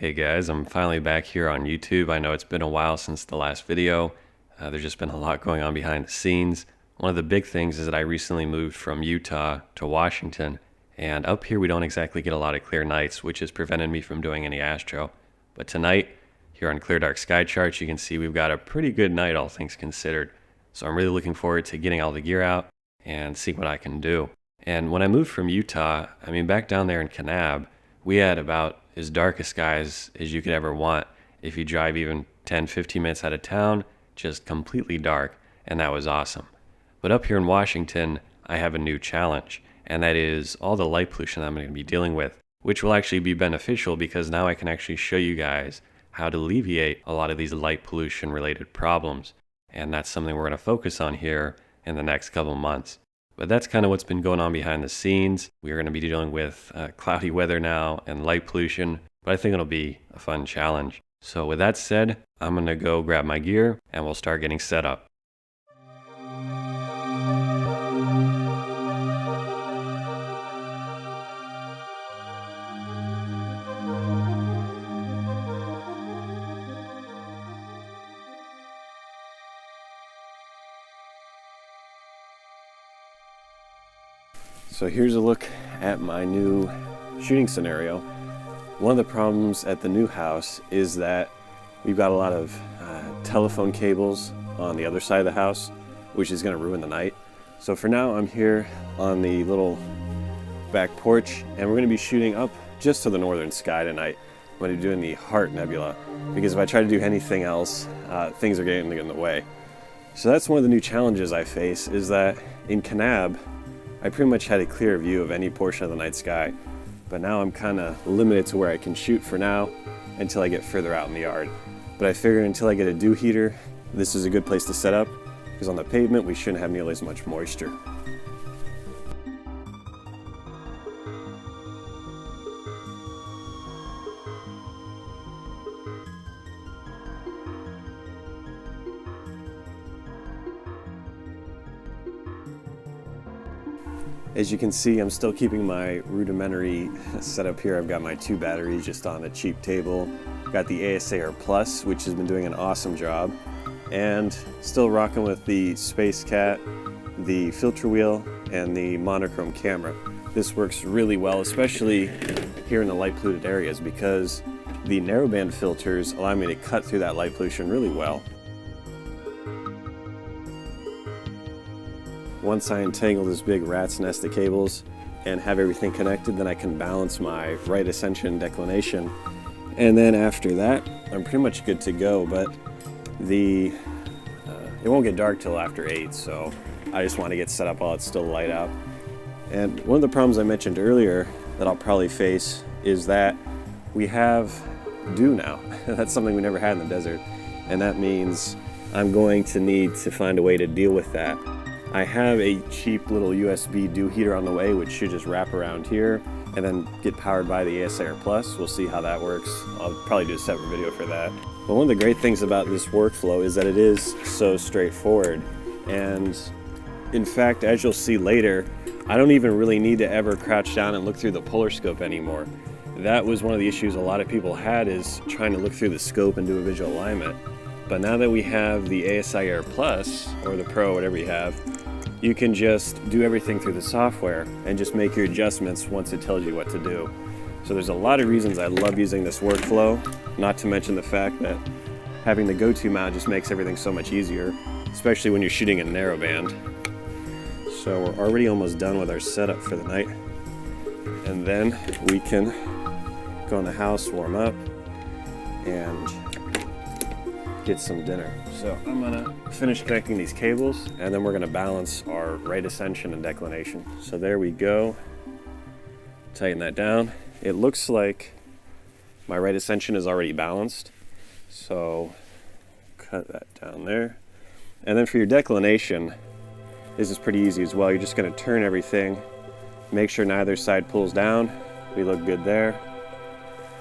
Hey guys, I'm finally back here on YouTube. I know it's been a while since the last video. There's just been a lot going on behind the scenes. One of the big things is that I recently moved from Utah to Washington, and up here we don't exactly get a lot of clear nights, which has prevented me from doing any astro. But tonight, here on Clear Dark Sky Charts, you can see we've got a pretty good night, all things considered. So I'm really looking forward to getting all the gear out and seeing what I can do. And when I moved from Utah, back down there in Kanab, we had about as dark a skies as you could ever want. If you drive even 10-15 minutes out of town, just completely dark, and that was awesome. But up here in Washington, I have a new challenge, and that is all the light pollution I'm going to be dealing with, which will actually be beneficial because now I can actually show you guys how to alleviate a lot of these light pollution related problems. And that's something we're going to focus on here in the next couple months. But that's kind of what's been going on behind the scenes. We're going to be dealing with cloudy weather now and light pollution, but I think it'll be a fun challenge. So with that said, I'm going to go grab my gear and we'll start getting set up. So here's a look at my new shooting scenario. One of the problems at the new house is that we've got a lot of telephone cables on the other side of the house, which is going to ruin the night. So for now, I'm here on the little back porch, and we're going to be shooting up just to the northern sky tonight. I'm going to be doing the Heart Nebula, because if I try to do anything else, things are getting in the way. So that's one of the new challenges I face, is that in Kanab, I pretty much had a clear view of any portion of the night sky, but now I'm kind of limited to where I can shoot for now until I get further out in the yard. But I figured until I get a dew heater, this is a good place to set up, because on the pavement we shouldn't have nearly as much moisture. As you can see, I'm still keeping my rudimentary setup here. I've got my 2 batteries just on a cheap table. Got the ASIAir Plus, which has been doing an awesome job. And still rocking with the Space Cat, the filter wheel, and the monochrome camera. This works really well, especially here in the light polluted areas, because the narrowband filters allow me to cut through that light pollution really well. Once I untangle this big rat's nest of cables and have everything connected, then I can balance my right ascension declination. And then after that, I'm pretty much good to go, but it won't get dark till after 8, so I just want to get set up while it's still light out. And one of the problems I mentioned earlier that I'll probably face is that we have dew now. That's something we never had in the desert, and that means I'm going to need to find a way to deal with that. I have a cheap little USB dew heater on the way, which should just wrap around here and then get powered by the ASIAir Plus. We'll see how that works. I'll probably do a separate video for that. But one of the great things about this workflow is that it is so straightforward. And in fact, as you'll see later, I don't even really need to ever crouch down and look through the polar scope anymore. That was one of the issues a lot of people had, is trying to look through the scope and do a visual alignment. But now that we have the ASIAir Plus, or the Pro, whatever you have, you can just do everything through the software and just make your adjustments once it tells you what to do. So there's a lot of reasons I love using this workflow, not to mention the fact that having the go-to mount just makes everything so much easier, especially when you're shooting in narrowband. So we're already almost done with our setup for the night. And then we can go in the house, warm up, and get some dinner. So I'm gonna finish connecting these cables, and then we're gonna balance our right ascension and declination. So there we go. Tighten that down. It looks like my right ascension is already balanced, so cut that down there. And then for your declination, this is pretty easy as well. You're just gonna turn everything, make sure neither side pulls down. We look good there.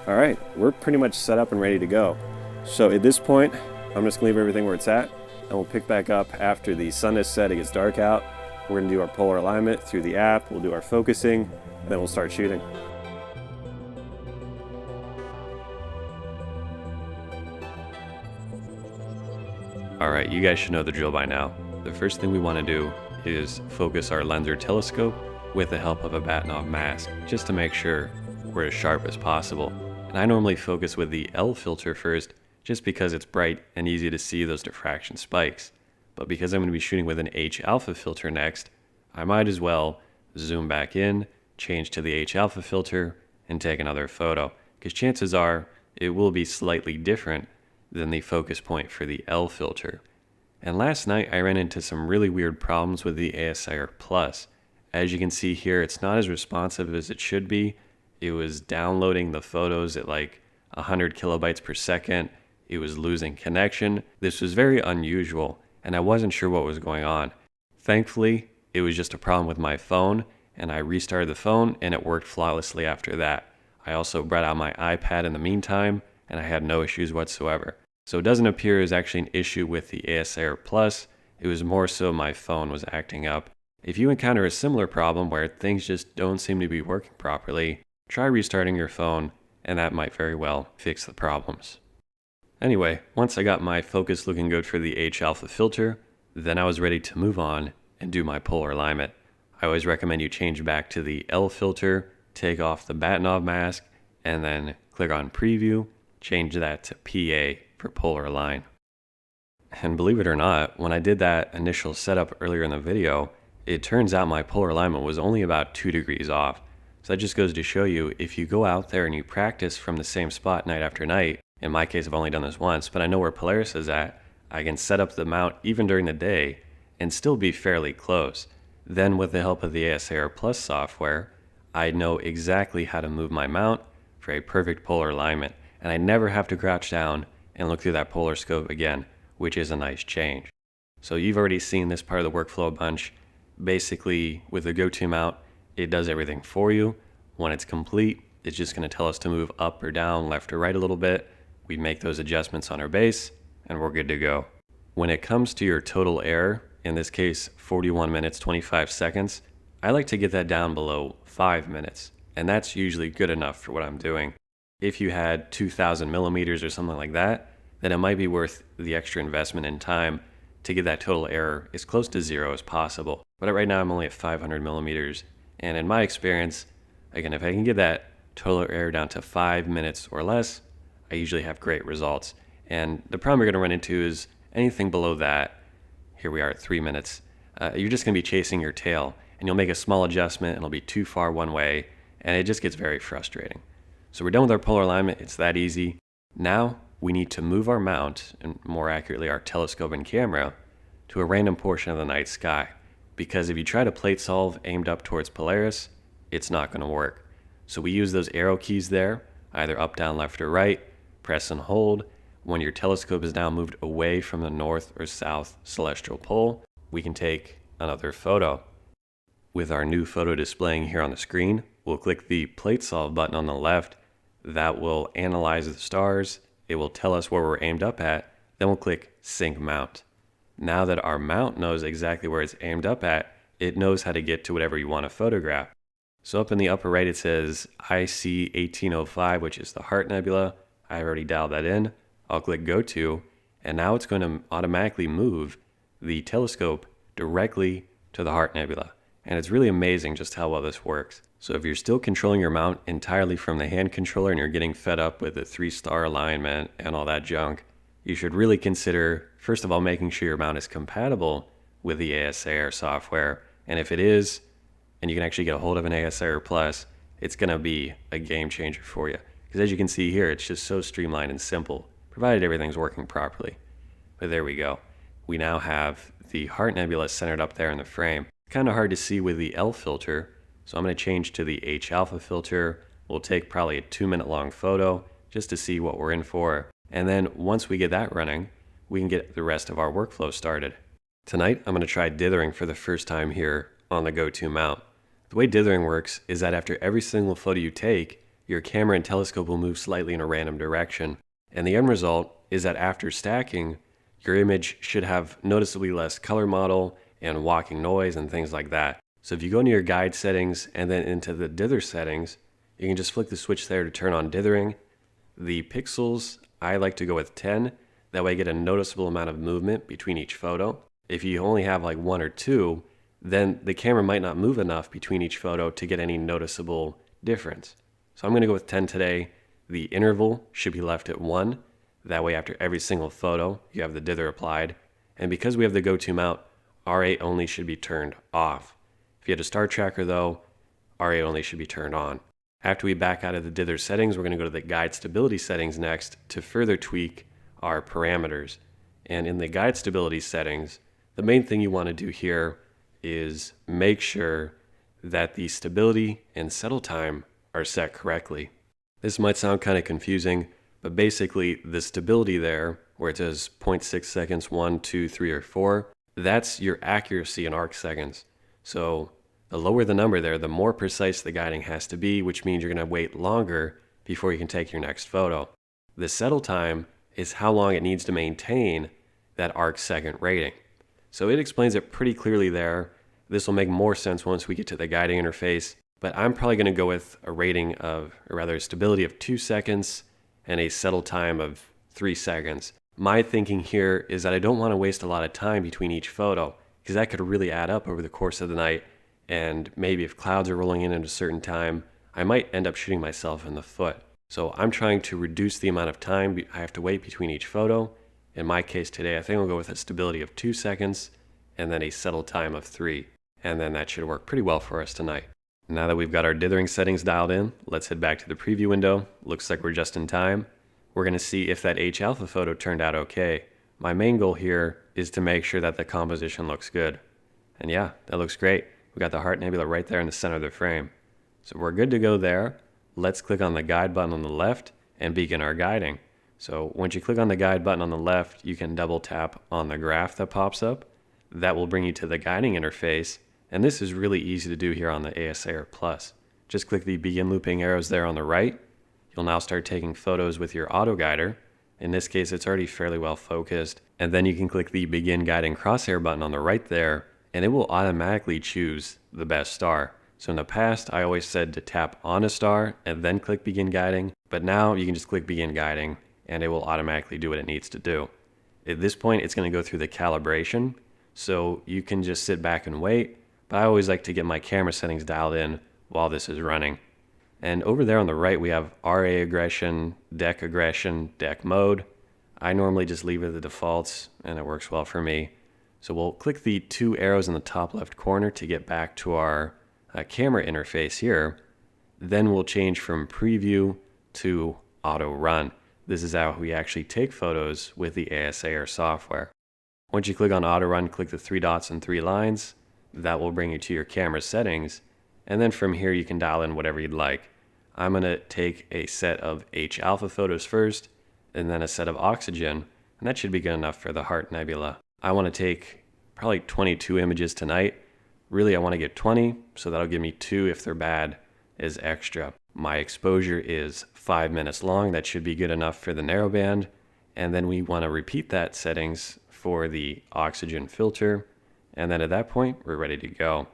All right, we're pretty much set up and ready to go. So at this point, I'm just gonna leave everything where it's at, and we'll pick back up after the sun is set, it gets dark out. We're gonna do our polar alignment through the app, we'll do our focusing, and then we'll start shooting. Alright, you guys should know the drill by now. The first thing we want to do is focus our lens or telescope with the help of a bat knob mask, just to make sure we're as sharp as possible. And I normally focus with the L filter first, just because it's bright and easy to see those diffraction spikes. But because I'm going to be shooting with an H alpha filter next, I might as well zoom back in, change to the H alpha filter, and take another photo, because chances are it will be slightly different than the focus point for the L filter. And last night I ran into some really weird problems with the ASIAir Plus. As you can see here, it's not as responsive as it should be. It was downloading the photos at like 100 kilobytes per second. It was losing connection. This was very unusual, and I wasn't sure what was going on. Thankfully, it was just a problem with my phone, and I restarted the phone and it worked flawlessly after that. I also brought out my iPad in the meantime, and I had no issues whatsoever. So it doesn't appear it was actually an issue with the ASIAir Plus. It was more so my phone was acting up. If you encounter a similar problem where things just don't seem to be working properly, try restarting your phone, and that might very well fix the problems. Anyway, once I got my focus looking good for the H alpha filter, then I was ready to move on and do my polar alignment. I always recommend you change back to the L filter, take off the bat knob mask, and then click on preview, change that to PA for polar align. And believe it or not, when I did that initial setup earlier in the video, it turns out my polar alignment was only about 2 degrees off. So that just goes to show you, if you go out there and you practice from the same spot night after night, in my case I've only done this once, but I know where Polaris is at, I can set up the mount even during the day and still be fairly close. Then with the help of the ASIAir Plus software, I know exactly how to move my mount for a perfect polar alignment, and I never have to crouch down and look through that polar scope again, which is a nice change. So you've already seen this part of the workflow a bunch. Basically, with the go-to mount, it does everything for you. When it's complete, it's just going to tell us to move up or down, left or right a little bit. We make those adjustments on our base, and we're good to go. When it comes to your total error, in this case 41 minutes 25 seconds, I like to get that down below 5 minutes, and that's usually good enough for what I'm doing. If you had 2,000 millimeters or something like that, then it might be worth the extra investment in time to get that total error as close to 0 as possible. But right now I'm only at 500 millimeters, and in my experience, again, if I can get that total error down to 5 minutes or less, I usually have great results. And the problem you're going to run into is anything below that. Here we are at 3 minutes. You're just going to be chasing your tail, and you'll make a small adjustment and it'll be too far one way, and it just gets very frustrating. So we're done with our polar alignment. It's that easy. Now we need to move our mount, and more accurately our telescope and camera, to a random portion of the night sky. Because if you try to plate solve aimed up towards Polaris, it's not going to work. So we use those arrow keys there, either up, down, left, or right, press and hold. When your telescope is now moved away from the north or south celestial pole, we can take another photo. With our new photo displaying here on the screen, we'll click the plate solve button on the left. That will analyze the stars. It will tell us where we're aimed up at. Then we'll click sync mount. Now that our mount knows exactly where it's aimed up at, it knows how to get to whatever you want to photograph. So up in the upper right it says IC1805, which is the Heart Nebula. I've already dialed that in. I'll click go to, and now it's going to automatically move the telescope directly to the Heart Nebula. And it's really amazing just how well this works. So if you're still controlling your mount entirely from the hand controller and you're getting fed up with the 3-star alignment and all that junk, you should really consider, first of all, making sure your mount is compatible with the ASIAir software. And if it is, and you can actually get a hold of an ASIAir Plus, it's going to be a game changer for you. Because as you can see here, it's just so streamlined and simple, provided everything's working properly. But there we go. We now have the Heart Nebula centered up there in the frame. Kind of hard to see with the L filter, so I'm going to change to the H alpha filter. We'll take probably a 2-minute long photo just to see what we're in for. And then once we get that running, we can get the rest of our workflow started. Tonight, I'm going to try dithering for the first time here on the go-to mount. The way dithering works is that after every single photo you take, your camera and telescope will move slightly in a random direction. And the end result is that after stacking, your image should have noticeably less color model and walking noise and things like that. So if you go into your guide settings and then into the dither settings, you can just flick the switch there to turn on dithering. The pixels, I like to go with 10. That way I get a noticeable amount of movement between each photo. If you only have like one or two, then the camera might not move enough between each photo to get any noticeable difference. So I'm going to go with 10 today. The interval should be left at 1. That way after every single photo, you have the dither applied. And because we have the go-to mount, R8 only should be turned off. If you had a star tracker though, R8 only should be turned on. After we back out of the dither settings, we're going to go to the guide stability settings next to further tweak our parameters. And in the guide stability settings, the main thing you want to do here is make sure that the stability and settle time are set correctly. This might sound kind of confusing, but basically the stability there, where it says 0.6 seconds, 1, 2, 3, or 4, that's your accuracy in arc seconds. So the lower the number there, the more precise the guiding has to be, which means you're going to wait longer before you can take your next photo. The settle time is how long it needs to maintain that arc second rating. So it explains it pretty clearly there. This will make more sense once we get to the guiding interface, but I'm probably going to go with a rating of, or rather a stability of 2 seconds and a settle time of 3 seconds. My thinking here is that I don't want to waste a lot of time between each photo, because that could really add up over the course of the night, and maybe if clouds are rolling in at a certain time, I might end up shooting myself in the foot. So I'm trying to reduce the amount of time I have to wait between each photo. In my case today, I think I'll go with a stability of 2 seconds and then a settle time of 3. And then that should work pretty well for us tonight. Now that we've got our dithering settings dialed in, let's head back to the preview window. Looks like we're just in time. We're going to see if that H alpha photo turned out okay. My main goal here is to make sure that the composition looks good. And yeah, that looks great. We got the heart nebula right there in the center of the frame. So we're good to go there. Let's click on the guide button on the left and begin our guiding. So once you click on the guide button on the left, you can double tap on the graph that pops up. That will bring you to the guiding interface. And this is really easy to do here on the ASIAir Plus. Just click the begin looping arrows there on the right. You'll now start taking photos with your auto guider. In this case, it's already fairly well focused. And then you can click the begin guiding crosshair button on the right there, and it will automatically choose the best star. So in the past, I always said to tap on a star and then click begin guiding, but now you can just click begin guiding and it will automatically do what it needs to do. At this point, it's going to go through the calibration, so you can just sit back and wait, but I always like to get my camera settings dialed in while this is running. And over there on the right, we have RA aggression, deck mode. I normally just leave it the defaults and it works well for me. So we'll click the 2 arrows in the top left corner to get back to our camera interface here. Then we'll change from preview to auto run. This is how we actually take photos with the ASIAir software. Once you click on auto run, click the 3 dots and 3 lines. That will bring you to your camera settings. And then from here, you can dial in whatever you'd like. I'm going to take a set of H alpha photos first, and then a set of oxygen, and that should be good enough for the heart nebula. I want to take probably 22 images tonight. Really, I want to get 20, so that'll give me 2 if they're bad as extra. My exposure is 5 minutes long. That should be good enough for the narrowband. And then we want to repeat that settings for the oxygen filter. And then at that point, we're ready to go.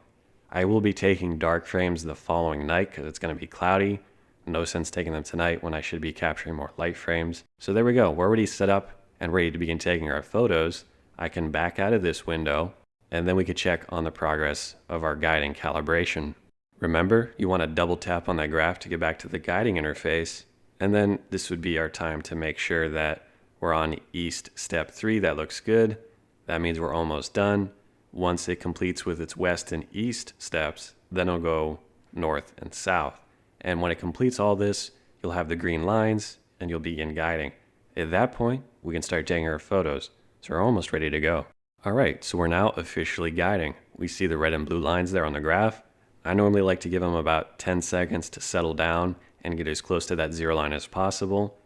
I will be taking dark frames the following night because it's going to be cloudy. No sense taking them tonight when I should be capturing more light frames. So there we go. We're already set up and ready to begin taking our photos. I can back out of this window, and then we could check on the progress of our guiding calibration. Remember, you want to double tap on that graph to get back to the guiding interface, and then this would be our time to make sure that we're on East Step 3. That looks good. That means we're almost done. Once it completes with its West and East steps, then it'll go North and South. And when it completes all this, you'll have the green lines, and you'll begin guiding. At that point, we can start taking our photos. So we're almost ready to go. All right, so we're now officially guiding. We see the red and blue lines there on the graph. I normally like to give them about 10 seconds to settle down and get as close to that 0 line as possible.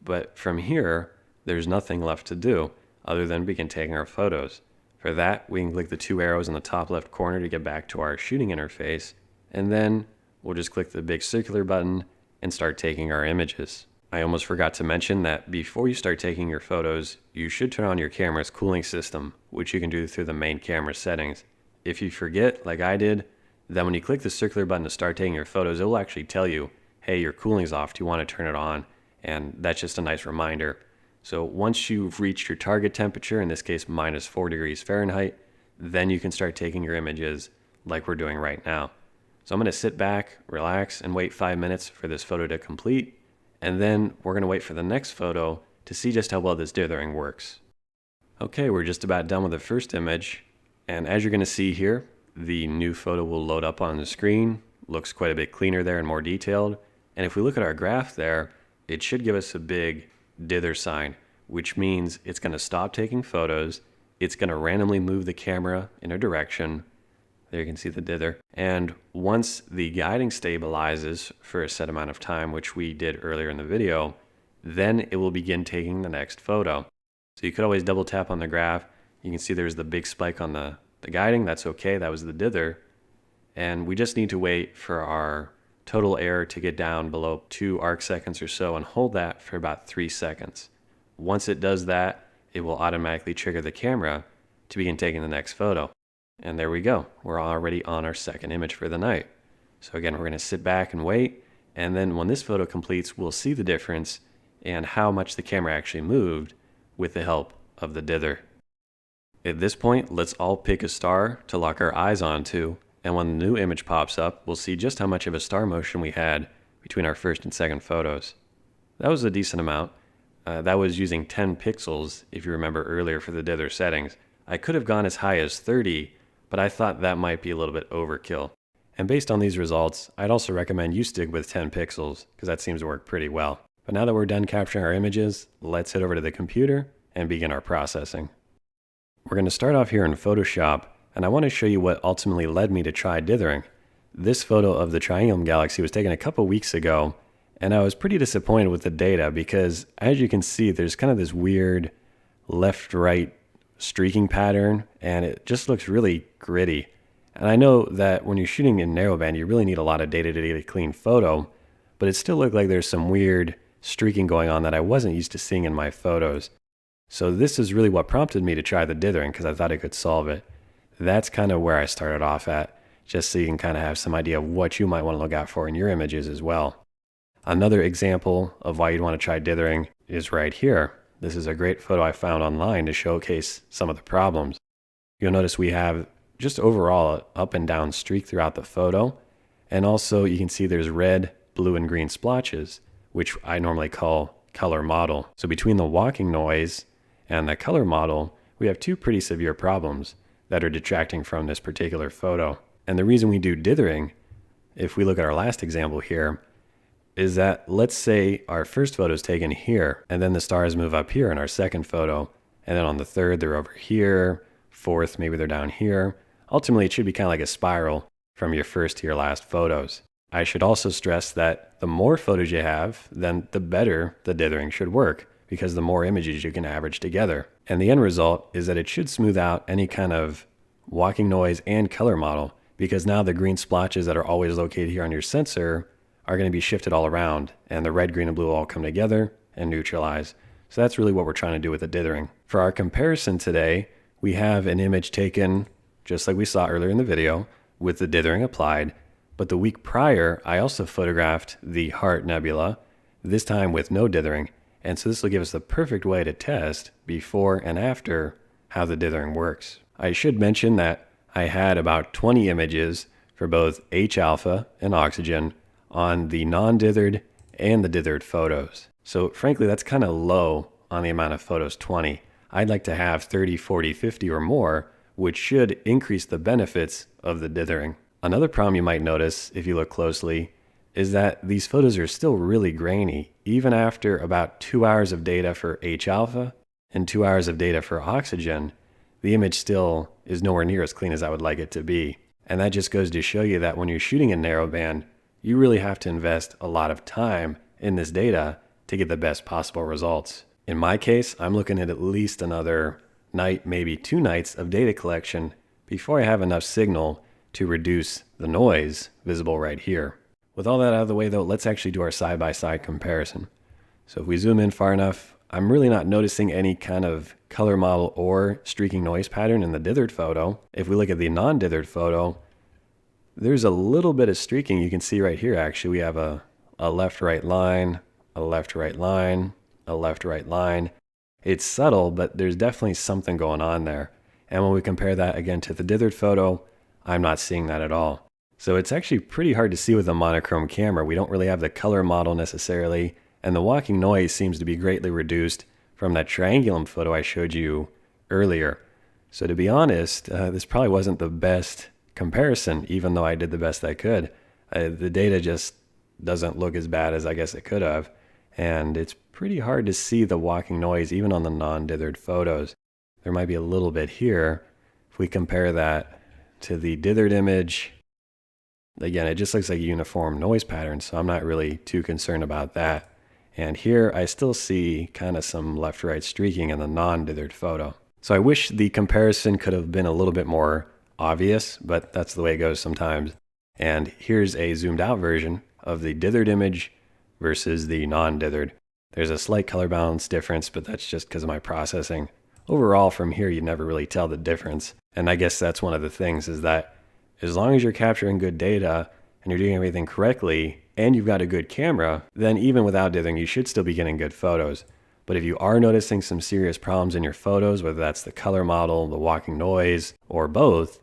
But from here, there's nothing left to do other than begin taking our photos. For that, we can click the 2 arrows in the top left corner to get back to our shooting interface, and then we'll just click the big circular button and start taking our images. I almost forgot to mention that before you start taking your photos, you should turn on your camera's cooling system, which you can do through the main camera settings. If you forget, like I did, then when you click the circular button to start taking your photos, it will actually tell you, hey, your cooling's off, do you want to turn it on? And that's just a nice reminder. So once you've reached your target temperature, in this case minus 4 degrees Fahrenheit, then you can start taking your images like we're doing right now. So I'm going to sit back, relax, and wait 5 minutes for this photo to complete, and then we're going to wait for the next photo to see just how well this dithering works. Okay, we're just about done with the first image, and as you're going to see here, the new photo will load up on the screen. Looks quite a bit cleaner there and more detailed. And if we look at our graph there, it should give us a big dither sign, which means it's going to stop taking photos. It's going to randomly move the camera in a direction. There you can see the dither. And once the guiding stabilizes for a set amount of time, which we did earlier in the video, then it will begin taking the next photo. So you could always double tap on the graph. You can see there's the big spike on the guiding. That's okay. That was the dither. And we just need to wait for our total error to get down below 2 arc seconds or so and hold that for about 3 seconds. Once it does that, it will automatically trigger the camera to begin taking the next photo. And there we go. We're already on our second image for the night. So again, we're going to sit back and wait. And then when this photo completes, we'll see the difference and how much the camera actually moved with the help of the dither. At this point, let's all pick a star to lock our eyes onto. And when the new image pops up, we'll see just how much of a star motion we had between our first and second photos. That was a decent amount. That was using 10 pixels, if you remember earlier for the dither settings. I could have gone as high as 30, but I thought that might be a little bit overkill. And based on these results, I'd also recommend you stick with 10 pixels, because that seems to work pretty well. But now that we're done capturing our images, let's head over to the computer and begin our processing. We're going to start off here in Photoshop, and I want to show you what ultimately led me to try dithering. This photo of the Triangulum Galaxy was taken a couple weeks ago, and I was pretty disappointed with the data because, as you can see, there's kind of this weird left-right streaking pattern, and it just looks really gritty. And I know that when you're shooting in narrowband, you really need a lot of data to get a clean photo, but it still looked like there's some weird streaking going on that I wasn't used to seeing in my photos. So this is really what prompted me to try the dithering, because I thought I could solve it. That's kind of where I started off at, just so you can kind of have some idea of what you might want to look out for in your images as well. Another example of why you'd want to try dithering is right here. This is a great photo I found online to showcase some of the problems. You'll notice we have just overall an up and down streak throughout the photo, and also you can see there's red, blue, and green splotches, which I normally call color mottle. So between the walking noise and the color mottle, we have two pretty severe problems that are detracting from this particular photo. And the reason we do dithering, if we look at our last example here, is that let's say our first photo is taken here, and then the stars move up here in our second photo, and then on the third they're over here, fourth maybe they're down here. Ultimately it should be kind of like a spiral from your first to your last photos. I should also stress that the more photos you have, then the better the dithering should work, because the more images you can average together. And the end result is that it should smooth out any kind of walking noise and color mottle, because now the green splotches that are always located here on your sensor are going to be shifted all around, and the red, green, and blue all come together and neutralize. So that's really what we're trying to do with the dithering. For our comparison today, we have an image taken just like we saw earlier in the video with the dithering applied, but the week prior I also photographed the Heart Nebula, this time with no dithering. And so this will give us the perfect way to test before and after how the dithering works. I should mention that I had about 20 images for both H-alpha and oxygen on the non-dithered and the dithered photos. So frankly, that's kind of low on the amount of photos, 20. I'd like to have 30, 40, 50 or more, which should increase the benefits of the dithering. Another problem you might notice if you look closely is that these photos are still really grainy, even after about 2 hours of data for H-alpha and 2 hours of data for oxygen. The image still is nowhere near as clean as I would like it to be. And that just goes to show you that when you're shooting in narrowband, you really have to invest a lot of time in this data to get the best possible results. In my case, I'm looking at least another night, maybe 2 nights of data collection before I have enough signal to reduce the noise visible right here. With all that out of the way though, let's actually do our side-by-side comparison. So if we zoom in far enough, I'm really not noticing any kind of color mottle or streaking noise pattern in the dithered photo. If we look at the non-dithered photo, there's a little bit of streaking. You can see right here actually we have a left-right line, a left-right line, a left-right line. It's subtle, but there's definitely something going on there. And when we compare that again to the dithered photo, I'm not seeing that at all. So it's actually pretty hard to see with a monochrome camera. We don't really have the color model necessarily, and the walking noise seems to be greatly reduced from that triangulum photo I showed you earlier. So to be honest, this probably wasn't the best comparison, even though I did the best I could. The data just doesn't look as bad as I guess it could have, and it's pretty hard to see the walking noise even on the non-dithered photos. There might be a little bit here. If we compare that to the dithered image, again, it just looks like a uniform noise pattern, so I'm not really too concerned about that. And here I still see kind of some left-right streaking in the non-dithered photo. So I wish the comparison could have been a little bit more obvious, but that's the way it goes sometimes. And here's a zoomed out version of the dithered image versus the non-dithered. There's a slight color balance difference, but that's just because of my processing. Overall, from here, you never really tell the difference. And I guess that's one of the things, is that as long as you're capturing good data and you're doing everything correctly and you've got a good camera, then even without dithering, you should still be getting good photos. But if you are noticing some serious problems in your photos, whether that's the color model, the walking noise, or both,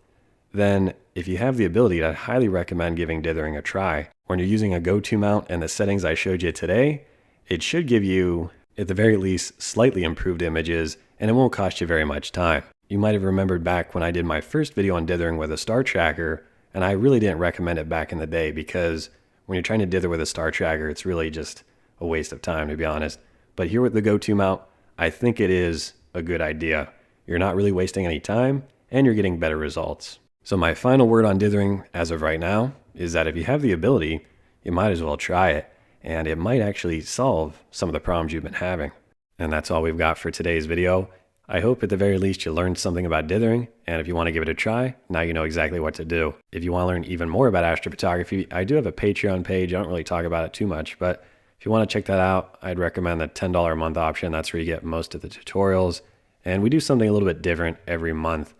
then if you have the ability, I'd highly recommend giving dithering a try. When you're using a go-to mount and the settings I showed you today, it should give you, at the very least, slightly improved images, and it won't cost you very much time. You might have remembered back when I did my first video on dithering with a star tracker, and I really didn't recommend it back in the day because when you're trying to dither with a star tracker, it's really just a waste of time, to be honest. But here with the go-to mount, I think it is a good idea. You're not really wasting any time, and you're getting better results. So my final word on dithering as of right now is that if you have the ability, you might as well try it, and it might actually solve some of the problems you've been having. And that's all we've got for today's video. I hope at the very least you learned something about dithering, and if you want to give it a try, now you know exactly what to do. If you want to learn even more about astrophotography, I do have a Patreon page. I don't really talk about it too much, but if you want to check that out, I'd recommend the $10 a month option. That's where you get most of the tutorials, and we do something a little bit different every month.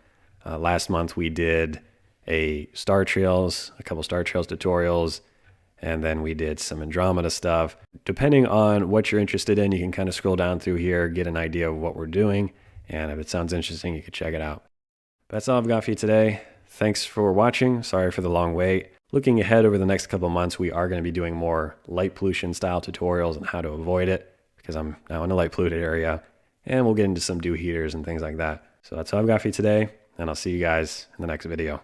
Last month we did a star trails, a couple star trails tutorials, and then we did some Andromeda stuff. Depending on what you're interested in, you can kind of scroll down through here, get an idea of what we're doing, and if it sounds interesting, you can check it out. That's all I've got for you today. Thanks for watching. Sorry for the long wait. Looking ahead over the next couple months, we are going to be doing more light pollution style tutorials on how to avoid it, because I'm now in a light polluted area, and we'll get into some dew heaters and things like that. So that's all I've got for you today, and I'll see you guys in the next video.